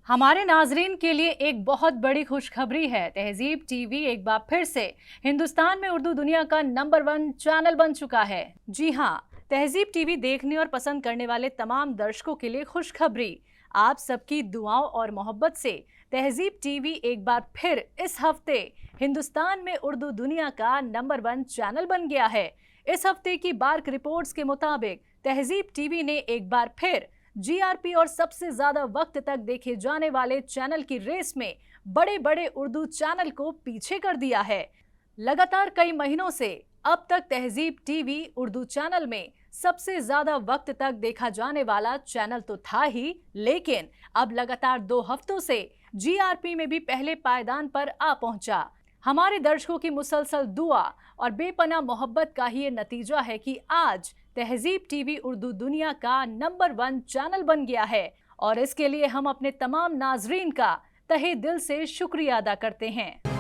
हमारे नाजरीन के लिए एक बहुत बड़ी खुशखबरी है। तहजीब टीवी एक बार फिर से हिंदुस्तान में उर्दू दुनिया का नंबर 1 चैनल बन चुका है। जी हाँ, तहजीब टीवी देखने और पसंद करने वाले तमाम दर्शकों के लिए खुशखबरी। आप सबकी दुआओं और मोहब्बत से तहजीब टीवी एक बार फिर इस हफ्ते हिंदुस्तान में उर्दू दुनिया का नंबर 1 चैनल बन गया है। इस हफ्ते की बार्क रिपोर्ट्स के मुताबिक तहजीब टीवी ने एक बार फिर जीआरपी और सबसे ज्यादा वक्त तक देखे जाने वाले चैनल की रेस में बड़े बड़े उर्दू चैनल को पीछे कर दिया है। लगातार कई महीनों से अब तक तहजीब टीवी उर्दू चैनल में सबसे ज्यादा वक्त तक देखा जाने वाला चैनल तो था ही, लेकिन अब लगातार 2 हफ्तों से जीआरपी में भी पहले पायदान पर आ पहुंचा। हमारे दर्शकों की मुसलसल दुआ और बेपनाह मोहब्बत का ही ये नतीजा है कि आज तहजीब टीवी उर्दू दुनिया का नंबर 1 चैनल बन गया है और इसके लिए हम अपने तमाम नाजरीन का तहे दिल से शुक्रिया अदा करते हैं।